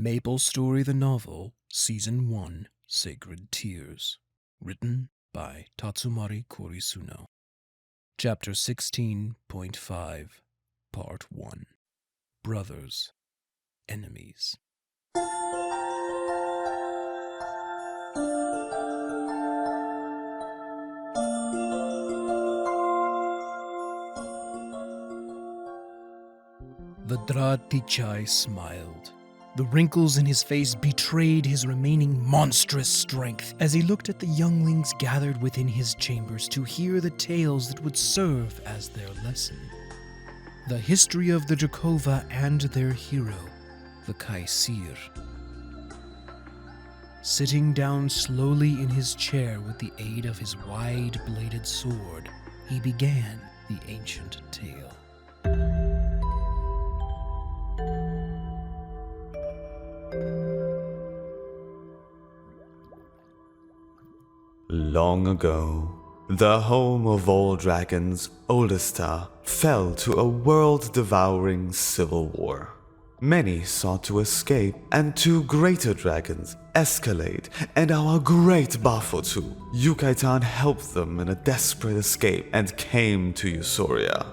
Maplestory the Novel, Season 1, Sacred Tears. Written by Tatsumari Kurisuno. Chapter 16.5, Part 1. Brothers, Enemies. The Dra-tiichi smiled. The wrinkles in his face betrayed his remaining monstrous strength as he looked at the younglings gathered within his chambers to hear the tales that would serve as their lesson. The history of the Drakova and their hero, the Kaisir. Sitting down slowly in his chair with the aid of his wide-bladed sword, he began the ancient tale. Long ago, the home of all dragons, Oldestar, fell to a world-devouring civil war. Many sought to escape, and two greater dragons, Escalade and our great Bafotu, Yukaitan helped them in a desperate escape and came to Eusoria.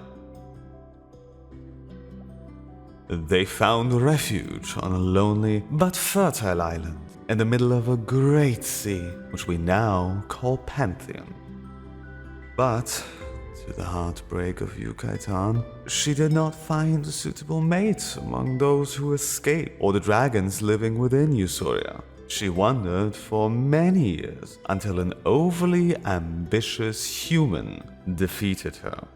They found refuge on a lonely but fertile island in the middle of a great sea, which we now call Pantheon. But, to the heartbreak of Yukaitan, she did not find a suitable mate among those who escaped or the dragons living within Eusoria. She wandered for many years until an overly ambitious human defeated her.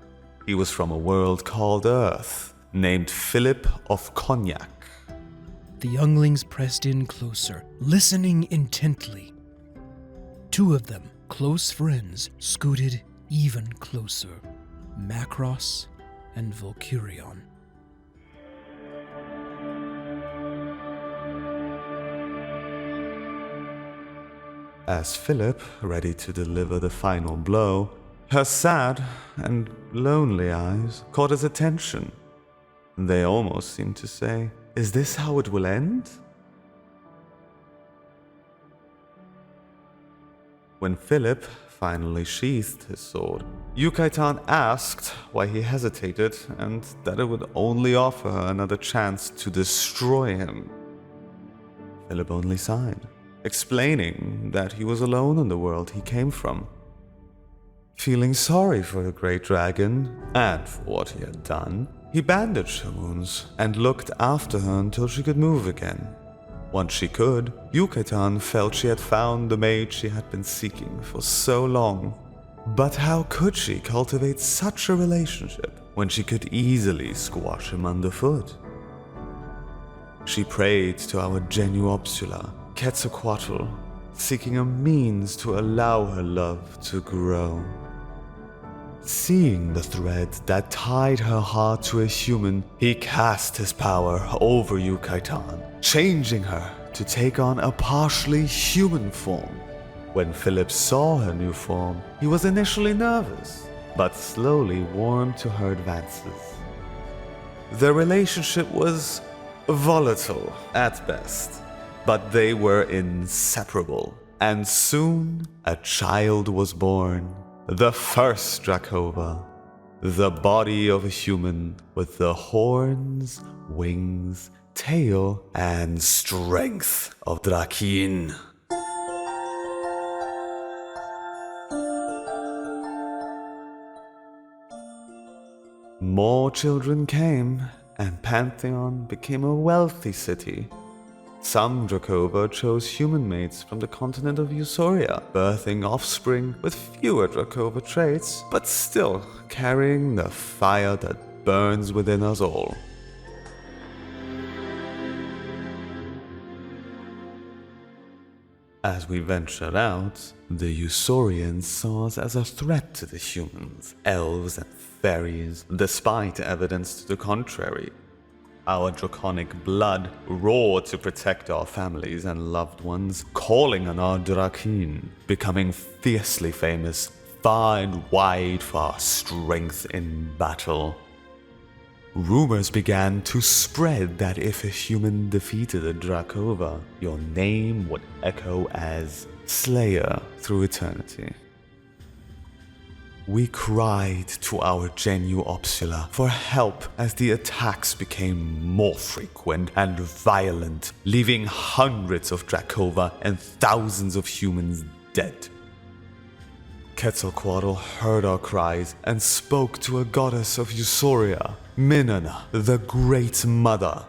He was from a world called Earth, named Philip of Cognac. The younglings pressed in closer, listening intently. Two of them, close friends, scooted even closer, Macross and Vulcurion. As Philip, ready to deliver the final blow, her sad and lonely eyes caught his attention. They almost seemed to say, "Is this how it will end?" When Philip finally sheathed his sword, Yukaitan asked why he hesitated and that it would only offer her another chance to destroy him. Philip only sighed, explaining that he was alone in the world he came from. Feeling sorry for the great dragon and for what he had done, he bandaged her wounds and looked after her until she could move again. Once she could, Yukaitan felt she had found the mate she had been seeking for so long. But how could she cultivate such a relationship when she could easily squash him underfoot? She prayed to our Genuopsula, Quetzalcoatl, seeking a means to allow her love to grow. Seeing the thread that tied her heart to a human, he cast his power over Yukaitan, changing her to take on a partially human form. When Philip saw her new form, he was initially nervous, but slowly warmed to her advances. Their relationship was volatile at best, but they were inseparable, and soon a child was born. The first Drakova, the body of a human with the horns, wings, tail, and strength of Drakin. More children came, and Pantheon became a wealthy city. Some Drakova chose human mates from the continent of Eusoria, birthing offspring with fewer Drakova traits, but still carrying the fire that burns within us all. As we ventured out, the Eusorians saw us as a threat to the humans, elves, and fairies, despite evidence to the contrary. Our draconic blood roared to protect our families and loved ones, calling on our Drakin, becoming fiercely famous far and wide for our strength in battle. Rumors began to spread that if a human defeated a Drakova, your name would echo as Slayer through eternity. We cried to our Genu Opsula for help as the attacks became more frequent and violent, leaving hundreds of Drakova and thousands of humans dead. Quetzalcoatl heard our cries and spoke to a goddess of Eusoria, Minana, the Great Mother.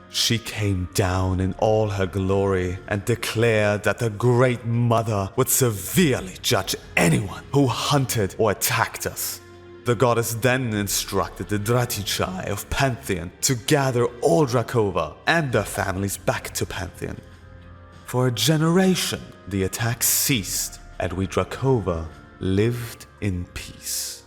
She came down in all her glory and declared that the Great Mother would severely judge anyone who hunted or attacked us. The goddess then instructed the Dra-tiichi of Pantheon to gather all Drakova and their families back to Pantheon. For a generation, the attacks ceased, and we Drakova lived in peace.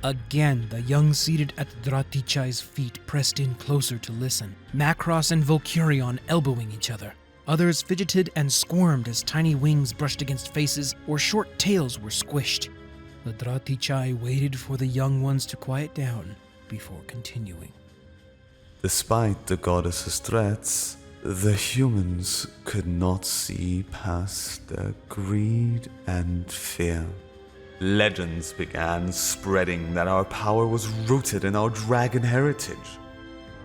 Again, the young seated at the Dra-tiichi's feet pressed in closer to listen, Macross and Vulcurion elbowing each other. Others fidgeted and squirmed as tiny wings brushed against faces or short tails were squished. The Dra-tiichi waited for the young ones to quiet down before continuing. Despite the goddess's threats, the humans could not see past their greed and fear. Legends began spreading that our power was rooted in our dragon heritage.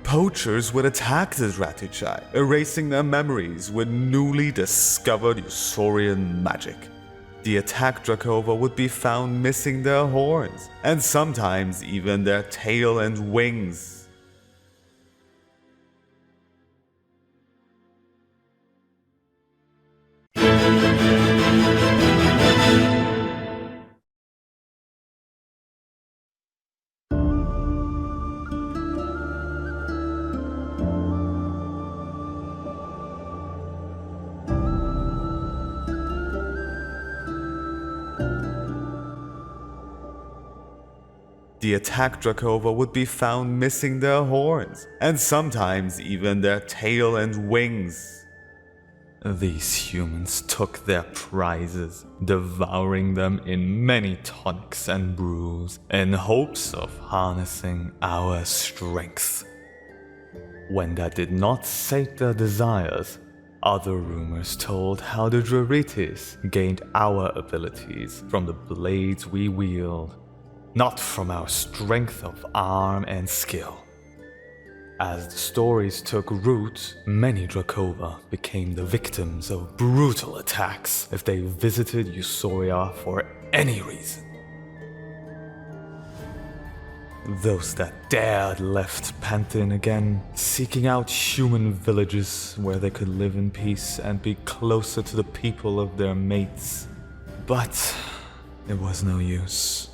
Poachers would attack the Dra-tiichi, erasing their memories with newly discovered Eusorian magic. The attacked Drakova would be found missing their horns, and sometimes even their tail and wings. The attacked Drakova would be found missing their horns, and sometimes even their tail and wings. These humans took their prizes, devouring them in many tonics and brews, in hopes of harnessing our strength. When that did not sate their desires, other rumors told how the Dra-tiichi gained our abilities from the blades we wield, not from our strength of arm and skill. As the stories took root, many Drakova became the victims of brutal attacks if they visited Eusoria for any reason. Those that dared left Pantheon again, seeking out human villages where they could live in peace and be closer to the people of their mates. But it was no use.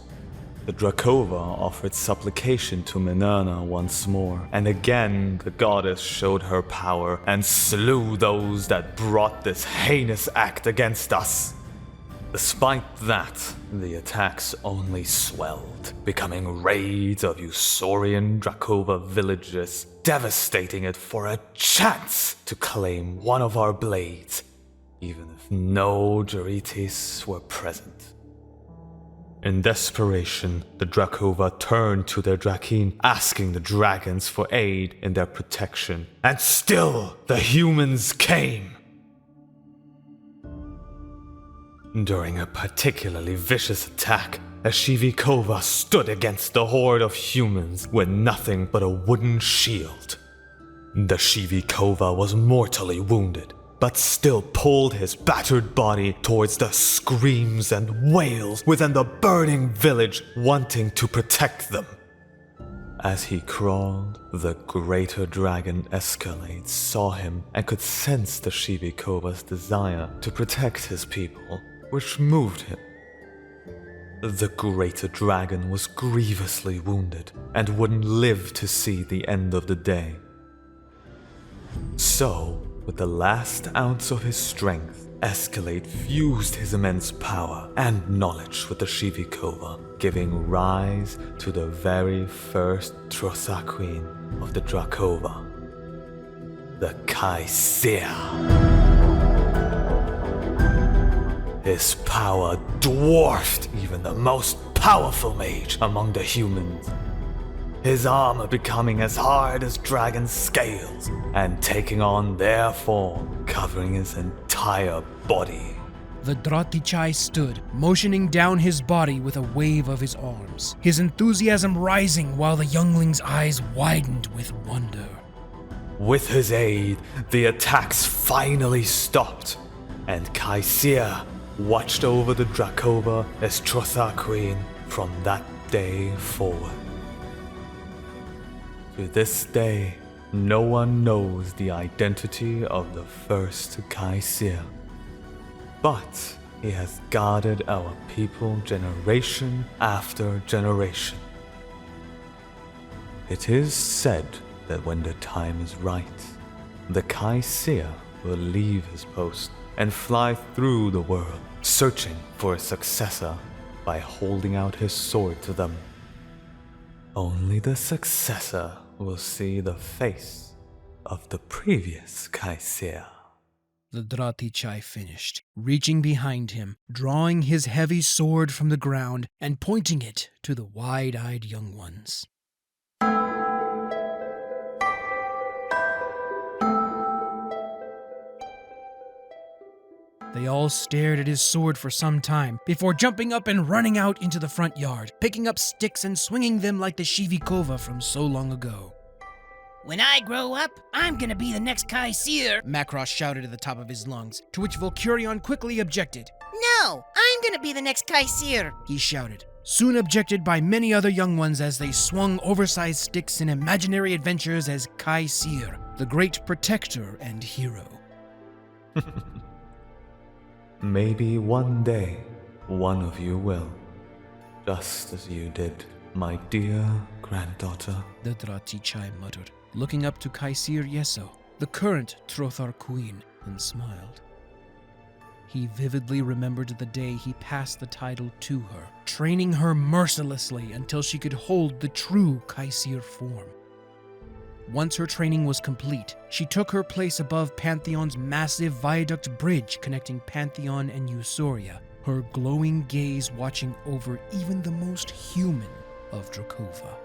The Drakova offered supplication to Minana once more, and again the goddess showed her power and slew those that brought this heinous act against us. Despite that, the attacks only swelled, becoming raids of Eusorian Drakova villages, devastating it for a chance to claim one of our blades, even if no Dra-tiichi were present. In desperation, the Drakova turned to their Drakin, asking the dragons for aid in their protection. And still, the humans came! During a particularly vicious attack, a Shivikova stood against the horde of humans with nothing but a wooden shield. The Shivikova was mortally wounded, but still pulled his battered body towards the screams and wails within the burning village, wanting to protect them. As he crawled, the greater dragon Escalade saw him and could sense the Shivikova's desire to protect his people, which moved him. The greater dragon was grievously wounded and wouldn't live to see the end of the day. So, with the last ounce of his strength, Escalade fused his immense power and knowledge with the Shivikova, giving rise to the very first Trosaquin of the Drakova, the Kaisea. His power dwarfed even the most powerful mage among the humans. his armor becoming as hard as dragon scales and taking on their form, covering his entire body. The Dra-tiichi stood, motioning down his body with a wave of his arms, his enthusiasm rising while the youngling's eyes widened with wonder. With his aid, the attacks finally stopped, and Kaisia watched over the Drakova Estrotha Queen from that day forward. To this day, no one knows the identity of the first Kaisia. But he has guarded our people generation after generation. It is said that when the time is right, the Kaisia will leave his post and fly through the world, searching for a successor by holding out his sword to them. Only the successor will see the face of the previous Kaisia. The Dra-tiichi finished, reaching behind him, drawing his heavy sword from the ground and pointing it to the wide-eyed young ones. They all stared at his sword for some time before jumping up and running out into the front yard, picking up sticks and swinging them like the Shivikova from so long ago. When I grow up, I'm gonna be the next Kaisir. Macross shouted at the top of his lungs, to which Vulcurion quickly objected. No, I'm gonna be the next Kaisir. He shouted, soon objected by many other young ones as they swung oversized sticks in imaginary adventures as Kaisir, the great protector and hero. Maybe one day, one of you will. Just as you did, my dear granddaughter. The Dra-tiichi muttered, looking up to Kaisir Yeso, the current Trothar queen, and smiled. He vividly remembered the day he passed the title to her, training her mercilessly until she could hold the true Kaisir form. Once her training was complete, she took her place above Pantheon's massive viaduct bridge connecting Pantheon and Usoria, her glowing gaze watching over even the most human of Drakova.